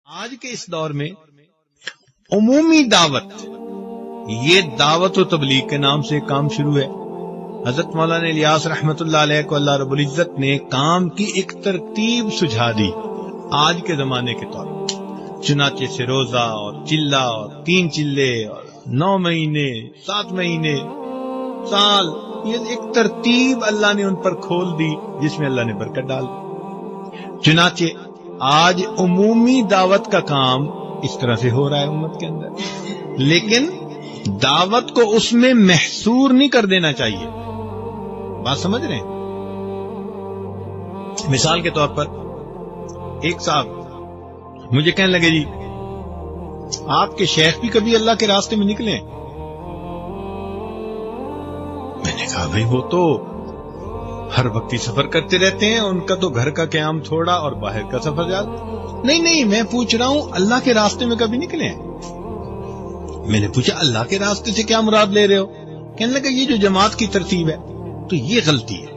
آج کے اس دور میں عمومی دعوت، یہ دعوت و تبلیغ کے نام سے کام شروع ہے۔ حضرت مولانا الیاس رحمت اللہ علیہ کو اللہ رب العزت نے کام کی ایک ترتیب سجھا دی آج کے زمانے کے طور پر، چنانچہ سے روزہ اور چلہ اور 3 چلے اور 9 مہینے 7 مہینے سال، یہ ایک ترتیب اللہ نے ان پر کھول دی جس میں اللہ نے برکت ڈال دی۔ چنانچہ آج عمومی دعوت کا کام اس طرح سے ہو رہا ہے امت کے اندر، لیکن دعوت کو اس میں محصور نہیں کر دینا چاہیے۔ بات سمجھ رہے ہیں؟ مثال کے طور پر ایک صاحب مجھے کہنے لگے، جی آپ کے شیخ بھی کبھی اللہ کے راستے میں نکلے؟ میں نے کہا بھائی وہ تو ہر وقت ہی سفر کرتے رہتے ہیں، ان کا تو گھر کا قیام تھوڑا اور باہر کا سفر زیادہ۔ نہیں میں پوچھ رہا ہوں اللہ کے راستے میں کبھی نکلے ہیں؟ میں نے پوچھا اللہ کے راستے سے کیا مراد لے رہے ہو؟ کہنے لگا یہ جو جماعت کی ترتیب ہے تو یہ غلطی ہے،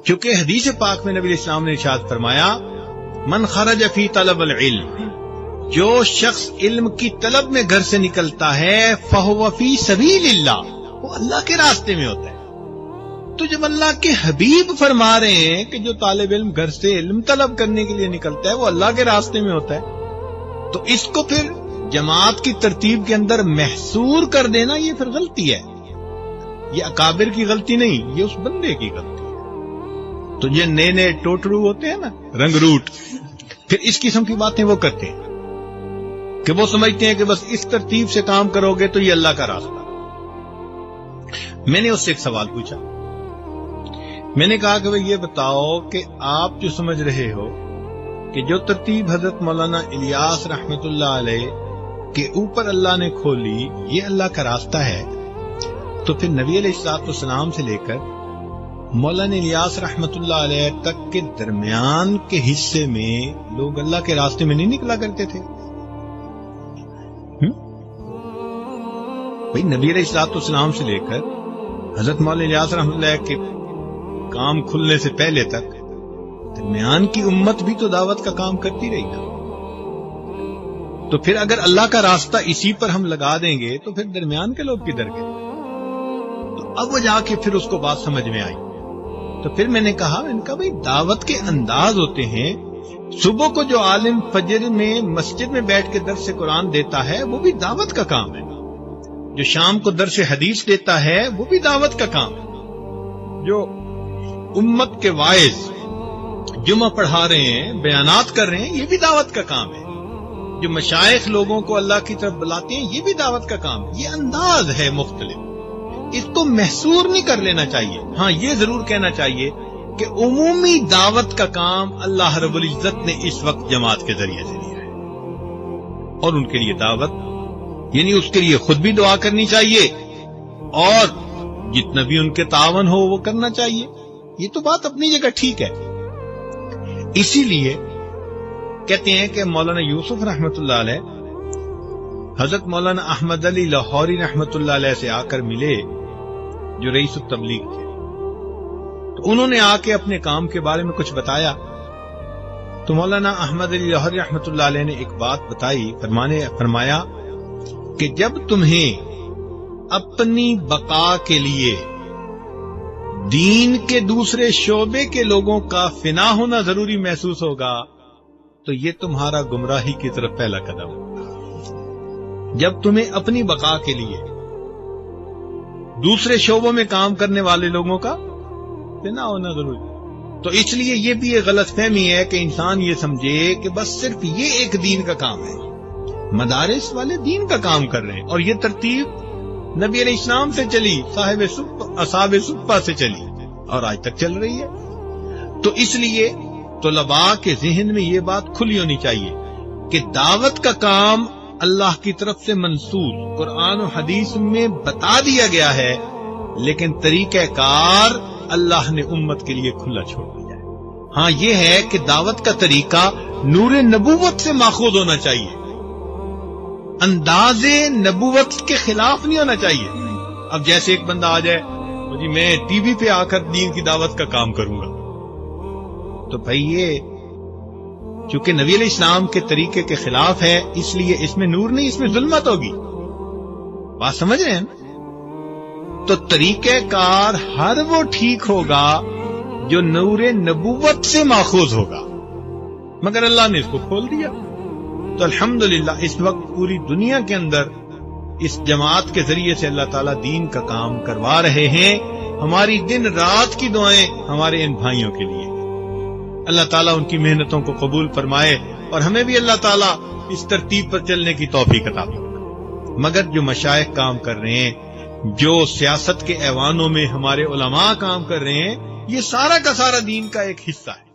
کیونکہ حدیث پاک میں نبی اسلام نے ارشاد فرمایا من خرج فی طلب العلم، جو شخص علم کی طلب میں گھر سے نکلتا ہے فہو فی سبیل اللہ، وہ اللہ کے راستے میں ہوتا ہے۔ تو جب اللہ کے حبیب فرما رہے ہیں کہ جو طالب علم گھر سے علم طلب کرنے کے لیے نکلتا ہے وہ اللہ کے راستے میں ہوتا ہے، تو اس کو پھر جماعت کی ترتیب کے اندر محصور کر دینا یہ پھر غلطی ہے۔ یہ اکابر کی غلطی نہیں، یہ اس بندے کی غلطی ہے۔ تو یہ نئے ٹوٹرو ہوتے ہیں نا، رنگ روٹ، پھر اس قسم کی باتیں وہ کرتے ہیں کہ وہ سمجھتے ہیں کہ بس اس ترتیب سے کام کرو گے تو یہ اللہ کا راستہ۔ میں نے اس سے ایک سوال پوچھا، میں نے کہا کہ بھئی یہ بتاؤ کہ آپ جو سمجھ رہے ہو کہ جو ترتیب حضرت مولانا الیاس رحمت اللہ علیہ کے اوپر اللہ نے کھولی یہ اللہ کا راستہ ہے، تو پھر نبی علیہ السلام سے لے کر مولانا الیاس رحمت اللہ علیہ تک کے درمیان کے حصے میں لوگ اللہ کے راستے میں نہیں نکلا کرتے تھے؟ بھئی نبی علیہ السلام سے لے کر حضرت مولانا الیاس رحمت اللہ کے کام کھلنے سے پہلے تک درمیان کی امت بھی تو دعوت کا کام کرتی رہی نا۔ تو پھر اگر اللہ کا راستہ اسی پر ہم لگا دیں گے تو پھر درمیان کے لوگ کدھر گئے؟ تو اب وہ جا کے پھر اس کو بات سمجھ میں آئی۔ تو پھر میں نے کہا بھئی دعوت کے انداز ہوتے ہیں، صبح کو جو عالم فجر میں مسجد میں بیٹھ کے درس قرآن دیتا ہے وہ بھی دعوت کا کام ہے، جو شام کو درس حدیث دیتا ہے وہ بھی دعوت کا کام ہے، جو امت کے واعظ جمعہ پڑھا رہے ہیں بیانات کر رہے ہیں یہ بھی دعوت کا کام ہے، جو مشائخ لوگوں کو اللہ کی طرف بلاتے ہیں یہ بھی دعوت کا کام ہے۔ یہ انداز ہے مختلف، اس کو محصور نہیں کر لینا چاہیے۔ ہاں یہ ضرور کہنا چاہیے کہ عمومی دعوت کا کام اللہ رب العزت نے اس وقت جماعت کے ذریعے سے لیا ہے، اور ان کے لیے دعوت یعنی اس کے لیے خود بھی دعا کرنی چاہیے اور جتنا بھی ان کے تعاون ہو وہ کرنا چاہیے۔ یہ تو بات اپنی جگہ ٹھیک ہے۔ اسی لیے کہتے ہیں کہ مولانا یوسف رحمت اللہ علیہ حضرت مولانا احمد علی لاہوری رحمت اللہ علیہ سے آ کر ملے جو رئیس التبلیغ تھے، تو انہوں نے آ کے اپنے کام کے بارے میں کچھ بتایا، تو مولانا احمد علی لاہوری رحمت اللہ علیہ نے ایک بات بتائی، فرمایا کہ جب تمہیں اپنی بقا کے لیے دین کے دوسرے شعبے کے لوگوں کا فنا ہونا ضروری محسوس ہوگا تو یہ تمہارا گمراہی کی طرف پہلا قدم ہوگا۔ جب تمہیں اپنی بقا کے لیے دوسرے شعبوں میں کام کرنے والے لوگوں کا فنا ہونا ضروری، تو اس لیے یہ بھی ایک غلط فہمی ہے کہ انسان یہ سمجھے کہ بس صرف یہ ایک دین کا کام ہے، مدارس والے دین کا کام کر رہے ہیں، اور یہ ترتیب نبی علیہ السلام سے چلی، اصحاب صفہ سے چلی اور آج تک چل رہی ہے۔ تو اس لیے طلباء کے ذہن میں یہ بات کھلی ہونی چاہیے کہ دعوت کا کام اللہ کی طرف سے منصوص قرآن و حدیث میں بتا دیا گیا ہے، لیکن طریقہ کار اللہ نے امت کے لیے کھلا چھوڑ دیا ہے۔ ہاں یہ ہے کہ دعوت کا طریقہ نور نبوت سے ماخوذ ہونا چاہیے، انداز نبوت کے خلاف نہیں ہونا چاہیے۔ اب جیسے ایک بندہ آ جائے جی میں ٹی وی پہ آ کر دین کی دعوت کا کام کروں گا، تو بھائی یہ چونکہ نبی علیہ السلام کے طریقے کے خلاف ہے، اس لیے اس میں نور نہیں، اس میں ظلمت ہوگی. بات سمجھ رہے ہیں نا؟ تو طریقہ کار ہر وہ ٹھیک ہوگا جو نور نبوت سے ماخوذ ہوگا، مگر اللہ نے اس کو کھول دیا. تو الحمدللہ اس وقت پوری دنیا کے اندر اس جماعت کے ذریعے سے اللہ تعالیٰ دین کا کام کروا رہے ہیں. ہماری دن رات کی دعائیں ہمارے ان بھائیوں کے لیے. اللہ تعالیٰ ان کی محنتوں کو قبول فرمائے اور ہمیں بھی اللہ تعالیٰ اس ترتیب پر چلنے کی توفیق عطا فرمائے. مگر جو مشائخ کام کر رہے ہیں، جو سیاست کے ایوانوں میں ہمارے علماء کام کر رہے ہیں، یہ سارا کا سارا دین کا ایک حصہ ہے.